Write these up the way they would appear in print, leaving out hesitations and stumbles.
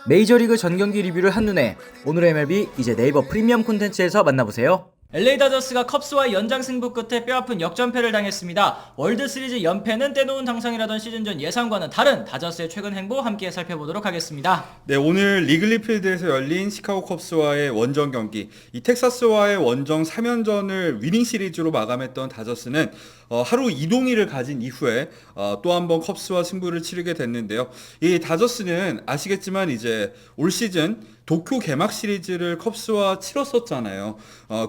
메이저리그 전경기 리뷰를 한눈에 오늘의 MLB 이제 네이버 프리미엄 콘텐츠에서 만나보세요. LA 다저스가 컵스와의 연장 승부 끝에 뼈아픈 역전패를 당했습니다. 월드시리즈 연패는 떼놓은 당상이라던 시즌전 예상과는 다른 다저스의 최근 행보 함께 살펴보도록 하겠습니다. 네, 오늘 리글리 필드에서 열린 시카고 컵스와의 원정 경기, 이 텍사스와의 원정 3연전을 위닝 시리즈로 마감했던 다저스는 하루 이동일을 가진 이후에 또 한 번 컵스와 승부를 치르게 됐는데요. 이 다저스는 아시겠지만 이제 올 시즌 도쿄 개막 시리즈를 컵스와 치렀었잖아요.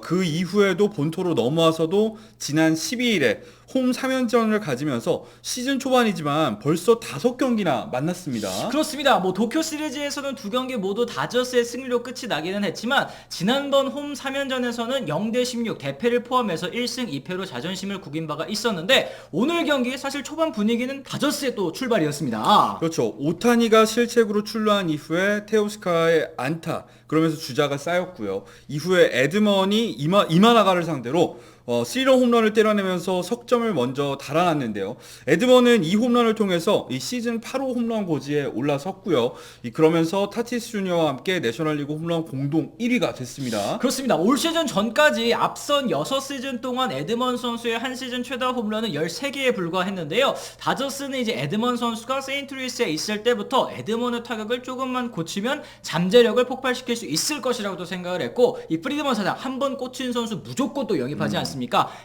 그 이후에도 본토로 넘어와서도 지난 12일에 홈 3연전을 가지면서 시즌 초반이지만 벌써 5경기나 만났습니다. 그렇습니다. 도쿄 시리즈에서는 2경기 모두 다저스의 승리로 끝이 나기는 했지만 지난번 홈 3연전에서는 0대16 대패를 포함해서 1승 2패로 자존심을 구긴 바가 있었는데 오늘 경기 사실 초반 분위기는 다저스의 또 출발이었습니다. 그렇죠. 오타니가 실책으로 출루한 이후에 테오스카의 안타, 그러면서 주자가 쌓였고요. 이후에 에드먼이 이마나가를 상대로 3런 홈런을 때려내면서 석점을 먼저 달아났는데요. 에드먼은 이 홈런을 통해서 이 시즌 8호 홈런 고지에 올라섰고요. 그러면서 타티스 주니어와 함께 내셔널리그 홈런 공동 1위가 됐습니다. 그렇습니다. 올 시즌 전까지 앞선 6시즌 동안 에드먼 선수의 한 시즌 최다 홈런은 13개에 불과했는데요. 다저스는 이제 에드먼 선수가 세인트루이스에 있을 때부터 에드먼의 타격을 조금만 고치면 잠재력을 폭발시킬 수 있을 것이라고도 생각을 했고, 이 프리드먼 사장 한 번 꽂힌 선수 무조건 또 영입하지 않습니까?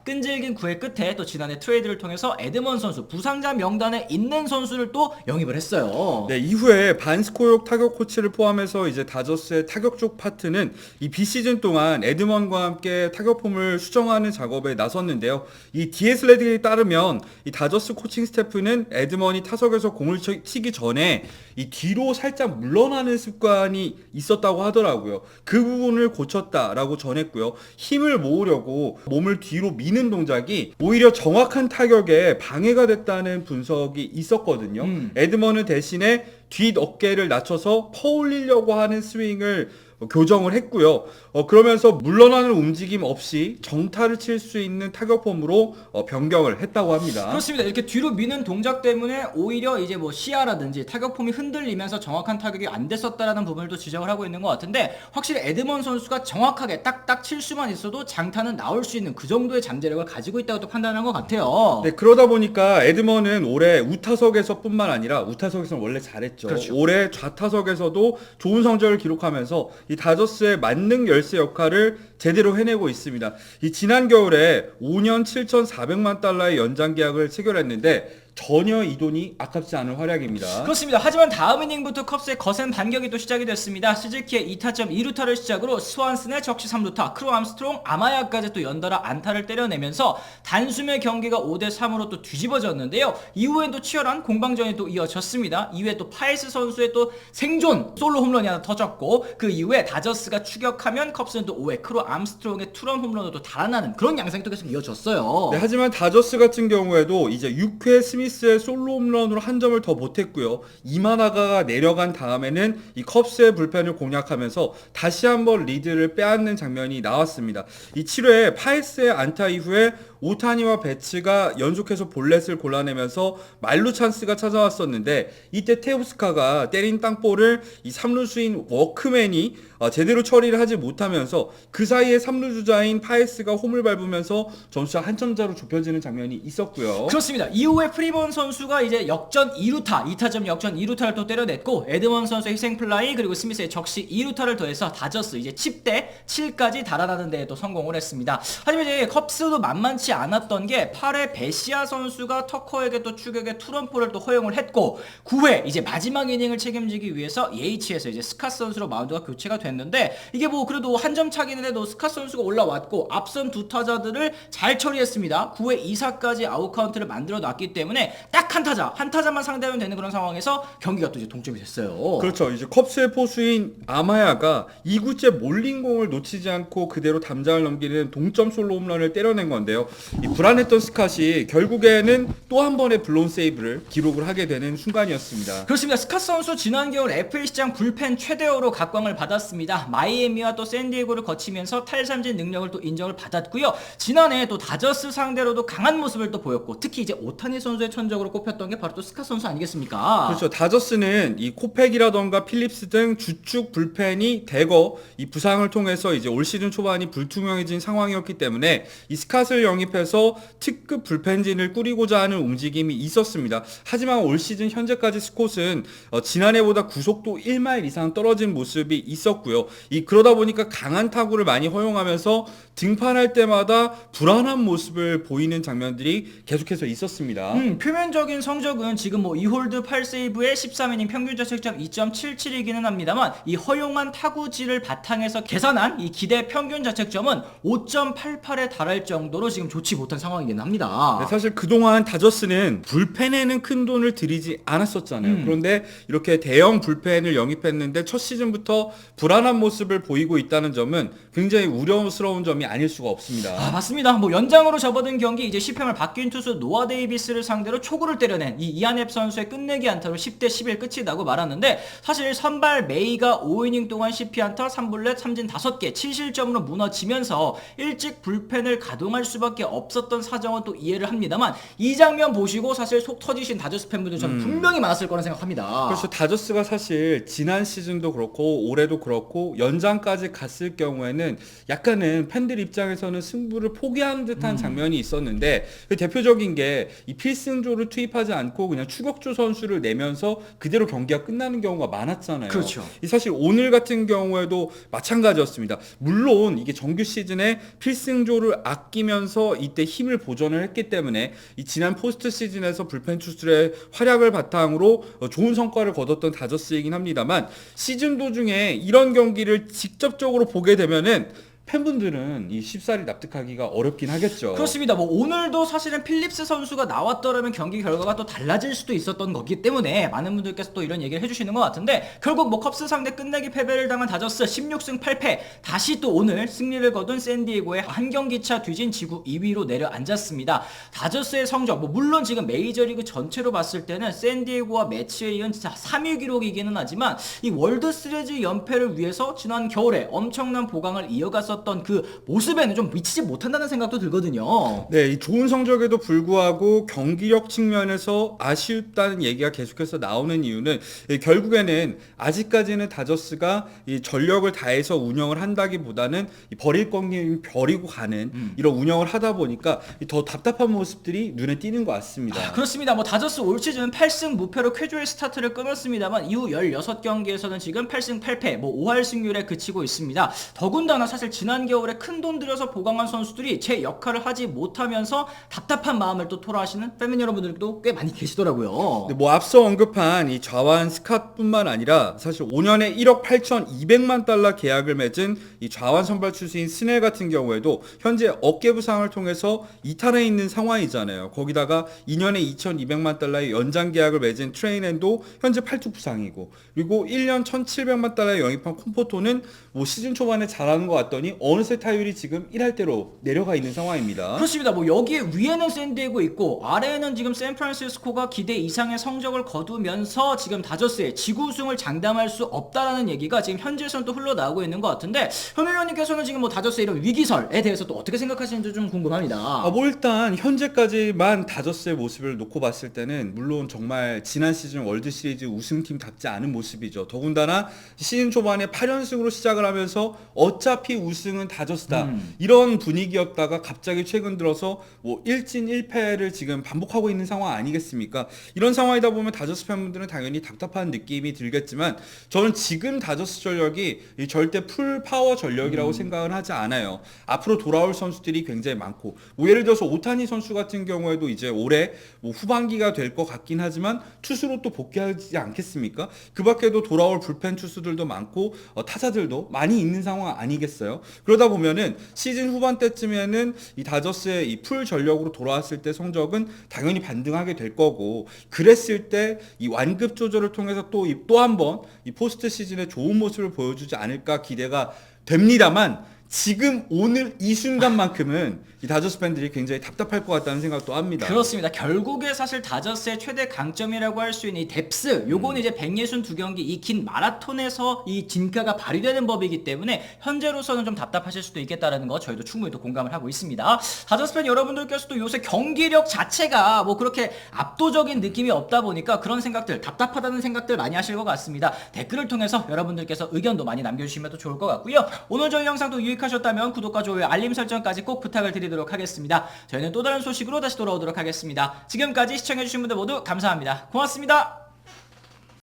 끈질긴 구애 끝에 또 지난해 트레이드를 통해서 에드먼 선수 부상자 명단에 있는 선수를 또 영입을 했어요. 네, 이후에 반스코역 타격 코치를 포함해서 이제 다저스의 타격 쪽 파트는 이 비시즌 동안 에드먼과 함께 타격 폼을 수정하는 작업에 나섰는데요. 이 DS 레드에 따르면 이 다저스 코칭 스태프는 에드먼이 타석에서 공을 치기 전에 이 뒤로 살짝 물러나는 습관이 있었다고 하더라고요. 그 부분을 고쳤다라고 전했고요. 힘을 모으려고 몸을 뒤로 미는 동작이 오히려 정확한 타격에 방해가 됐다는 분석이 있었거든요. 에드먼은 대신에 뒷 어깨를 낮춰서 퍼올리려고 하는 스윙을 교정을 했고요. 그러면서 물러나는 움직임 없이 정타를 칠 수 있는 타격폼으로 변경을 했다고 합니다. 그렇습니다. 이렇게 뒤로 미는 동작 때문에 오히려 이제 시야라든지 타격폼이 흔들리면서 정확한 타격이 안 됐었다라는 부분을 또 지적을 하고 있는 것 같은데, 확실히 에드먼 선수가 정확하게 딱딱 칠 수만 있어도 장타는 나올 수 있는 그 정도의 잠재력을 가지고 있다고 또 판단한 것 같아요. 네, 그러다 보니까 에드먼은 올해 우타석에서 뿐만 아니라 우타석에서는 원래 잘했죠. 그렇죠. 올해 좌타석에서도 좋은 성적을 기록하면서 이 다저스의 만능 열쇠 역할을 제대로 해내고 있습니다. 이 지난 겨울에 5년 7,400만 달러의 연장 계약을 체결했는데 전혀 이 돈이 아깝지 않은 활약입니다. 그렇습니다. 하지만 다음 이닝부터 컵스의 거센 반격이 또 시작이 됐습니다. 시즈키의 2타점 2루타를 시작으로 스완슨의 적시 3루타, 크루 암스트롱, 아마야까지 또 연달아 안타를 때려내면서 단숨에 경기가 5대3으로 또 뒤집어졌는데요. 이후엔 또 치열한 공방전이 또 이어졌습니다. 이후에 또 파이스 선수의 또 생존 솔로 홈런이 하나 터졌고, 그 이후에 다저스가 추격하면 컵스는 또 5회 크루 암스트롱의 투런 홈런으로 또 달아나는 그런 양상이 또 계속 이어졌어요. 네, 하지만 다저스 같은 경우에도 이제 6회 스미스의 솔로 홈런으로 한 점을 더 못했고요. 이마나가가 내려간 다음에는 이 컵스의 불펜을 공략하면서 다시 한번 리드를 빼앗는 장면이 나왔습니다. 이 7회 파이스의 안타 이후에 오타니와 베츠가 연속해서 볼넷을 골라내면서 만루 찬스가 찾아왔었는데, 이때 테오스카가 때린 땅볼을 이 3루수인 워크맨이 제대로 처리를 하지 못하면서 그 사이에 3루 주자인 파이스가 홈을 밟으면서 점수가 한 점차로 좁혀지는 장면이 있었고요. 그렇습니다. 이후에 프리먼 선수가 이제 역전 2루타, 2타점 역전 2루타를 또 때려냈고, 에드먼 선수의 희생플라이, 그리고 스미스의 적시 2루타를 더해서 다저스 이제 10대 7까지 달아나는 데에 또 성공을 했습니다. 하지만 이제 컵스도 만만치 않았던 게 8회 베시아 선수가 터커에게 또 추격의 투런포를 또 허용을 했고, 9회 이제 마지막 이닝을 책임지기 위해서 예이치에서 이제 스캇 선수로 마운드가 교체가 됐는데, 이게 그래도 한 점 차기는 해도 스캇 선수가 올라왔고 앞선 두 타자들을 잘 처리했습니다. 9회 2사까지 아웃카운트를 만들어 놨기 때문에 딱 한 타자만 상대하면 되는 그런 상황에서 경기가 또 이제 동점이 됐어요. 그렇죠. 이제 컵스의 포수인 아마야가 2구째 몰린 공을 놓치지 않고 그대로 담장을 넘기는 동점 솔로 홈런을 때려낸 건데요. 이 불안했던 스캇이 결국에는 또 한 번의 블론 세이브를 기록을 하게 되는 순간이었습니다. 그렇습니다. 스캇 선수 지난 겨울 FA 시장 불펜 최대어로 각광을 받았습니다. 마이애미와 또 샌디에고를 거치면서 탈삼진 능력을 또 인정을 받았고요. 지난해 또 다저스 상대로도 강한 모습을 또 보였고, 특히 이제 오타니 선수의 천적으로 꼽혔던 게 바로 또 스캇 선수 아니겠습니까? 그렇죠. 다저스는 이 코팩이라던가 필립스 등 주축 불펜이 대거 이 부상을 통해서 이제 올 시즌 초반이 불투명해진 상황이었기 때문에 이 스캇을 영입해서 특급 불펜진을 꾸리고자 하는 움직임이 있었습니다. 하지만 올 시즌 현재까지 스콧은 지난해보다 구속도 1마일 이상 떨어진 모습이 있었고요. 그러다 보니까 강한 타구를 많이 허용하면서 등판할 때마다 불안한 모습을 보이는 장면들이 계속해서 있었습니다. 표면적인 성적은 지금 뭐 2홀드 8세이브에 13이닝 평균 자책점 2.77이기는 합니다만, 이 허용한 타구질을 바탕에서 계산한 이 기대 평균 자책점은 5.88에 달할 정도로 지금 좋지 못한 상황이긴 합니다. 네, 사실 그동안 다저스는 불펜에는 큰 돈을 들이지 않았었잖아요. 그런데 이렇게 대형 불펜을 영입했는데 첫 시즌부터 불안한 모습을 보이고 있다는 점은 굉장히 우려스러운 점이 아닐 수가 없습니다. 맞습니다. 뭐 연장으로 접어든 경기, 이제 10회말 바뀐 투수 노아 데이비스를 상대로 초구를 때려낸 이 이안앱 선수의 끝내기 안타로 10대 11 끝이 나고 말았는데, 사실 선발 메이가 5이닝 동안 10피안타 3볼넷 3진 5개 7실점으로 무너지면서 일찍 불펜을 가동할 수밖에 없었던 사정은 또 이해를 합니다만, 이 장면 보시고 사실 속 터지신 다저스 팬분들 저는 분명히 많았을 거라 생각합니다. 그렇죠. 다저스가 사실 지난 시즌도 그렇고 올해도 그렇고 연장까지 갔을 경우에는 약간은 팬들 입장에서는 승부를 포기하는 듯한 장면이 있었는데, 그 대표적인 게 이 필승조를 투입하지 않고 그냥 추격조 선수를 내면서 그대로 경기가 끝나는 경우가 많았잖아요. 그렇죠. 사실 오늘 같은 경우에도 마찬가지였습니다. 물론 이게 정규 시즌에 필승조를 아끼면서 이때 힘을 보존을 했기 때문에 이 지난 포스트 시즌에서 불펜 투수들의 활약을 바탕으로 좋은 성과를 거뒀던 다저스이긴 합니다만, 시즌 도중에 이런 경기를 직접적으로 보게 되면은 팬분들은 이 쉽사리 납득하기가 어렵긴 하겠죠. 그렇습니다. 뭐 오늘도 사실은 필립스 선수가 나왔더라면 경기 결과가 또 달라질 수도 있었던 거기 때문에 많은 분들께서 또 이런 얘기를 해주시는 것 같은데, 결국 뭐 컵스 상대 끝내기 패배를 당한 다저스 16승 8패, 다시 또 오늘 승리를 거둔 샌디에고의 한 경기차 뒤진 지구 2위로 내려앉았습니다. 다저스의 성적, 뭐 물론 지금 메이저리그 전체로 봤을 때는 샌디에고와 매치에 이은 진짜 3위 기록이기는 하지만, 이 월드 시리즈 연패를 위해서 지난 겨울에 엄청난 보강을 이어갔었던 그 모습에는 좀 미치지 못한다는 생각도 들거든요. 네, 이 좋은 성적에도 불구하고 경기력 측면에서 아쉽다는 얘기가 계속해서 나오는 이유는 결국에는 아직까지는 다저스가 이 전력을 다해서 운영을 한다기보다는 이 버릴 거면 버리고 가는 이런 운영을 하다 보니까 더 답답한 모습들이 눈에 띄는 것 같습니다. 그렇습니다. 뭐 다저스 올 시즌 8승 무패로 쾌조의 스타트를 끊었습니다만, 이후 16경기에서는 지금 8승 8패, 뭐 5할 승률에 그치고 있습니다. 더군다나 사실 지난 겨울에 큰 돈 들여서 보강한 선수들이 제 역할을 하지 못하면서 답답한 마음을 또 토로하시는 팬 여러분들도 꽤 많이 계시더라고요. 네, 뭐 앞서 언급한 이 좌완 스캇뿐만 아니라 사실 5년에 1억 8,200만 달러 계약을 맺은 이 좌완 선발 투수인 스넬 같은 경우에도 현재 어깨 부상을 통해서 이탈해 있는 상황이잖아요. 거기다가 2년에 2,200만 달러의 연장 계약을 맺은 트레이넨도 현재 팔뚝 부상이고, 그리고 1년 1,700만 달러에 영입한 콤포토는 뭐 시즌 초반에 잘하는 것 같더니 어느새 타율이 지금 1할대로 내려가 있는 상황입니다. 그렇습니다. 뭐 여기에 위에는 샌디에고 있고 아래에는 지금 샌프란시스코가 기대 이상의 성적을 거두면서 지금 다저스의 지구 우승을 장담할 수 없다라는 얘기가 지금 현지에서는 또 흘러나오고 있는 것 같은데, 현 의원님께서는 지금 뭐 다저스의 이런 위기설에 대해서 또 어떻게 생각하시는지 좀 궁금합니다. 뭐 일단 현재까지만 다저스의 모습을 놓고 봤을 때는 물론 정말 지난 시즌 월드 시리즈 우승팀답지 않은 모습이죠. 더군다나 시즌 초반에 8연승으로 시작을 하면서 어차피 우승은 다저스다 이런 분위기였다가 갑자기 최근 들어서 뭐 1진 1패를 지금 반복하고 있는 상황 아니겠습니까? 이런 상황이다 보면 다저스 팬분들은 당연히 답답한 느낌이 들겠지만, 저는 지금 다저스 전력이 절대 풀 파워 전력이라고 생각은 하지 않아요. 앞으로 돌아올 선수들이 굉장히 많고, 뭐 예를 들어서 오타니 선수 같은 경우에도 이제 올해 뭐 후반기가 될 것 같긴 하지만 투수로 또 복귀하지 않겠습니까? 그 밖에도 돌아올 불펜 투수들도 많고 타자들도 많이 있는 상황 아니겠어요? 그러다 보면은 시즌 후반 때쯤에는 이 다저스의 이 풀 전력으로 돌아왔을 때 성적은 당연히 반등하게 될 거고, 그랬을 때 이 완급 조절을 통해서 또 한 번 이 포스트 시즌에 좋은 모습을 보여주지 않을까 기대가 됩니다만, 지금 오늘 이 순간만큼은 이 다저스 팬들이 굉장히 답답할 것 같다는 생각도 합니다. 그렇습니다. 결국에 사실 다저스의 최대 강점이라고 할 수 있는 이 뎁스, 요거는 이제 162경기 이 긴 마라톤에서 이 진가가 발휘되는 법이기 때문에 현재로서는 좀 답답하실 수도 있겠다라는 거 저희도 충분히 또 공감을 하고 있습니다. 다저스 팬 여러분들께서도 요새 경기력 자체가 뭐 그렇게 압도적인 느낌이 없다 보니까 그런 생각들, 답답하다는 생각들 많이 하실 것 같습니다. 댓글을 통해서 여러분들께서 의견도 많이 남겨주시면 또 좋을 것 같고요. 오늘 저희 영상도 유익하셨다면 구독과 좋아요, 알림 설정까지 꼭 부탁을 드리도록 하겠습니다. 저희는 또 다른 소식으로 다시 돌아오도록 하겠습니다. 지금까지 시청해주신 분들 모두 감사합니다. 고맙습니다.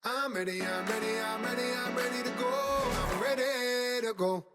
I'm ready to go. I'm ready to go.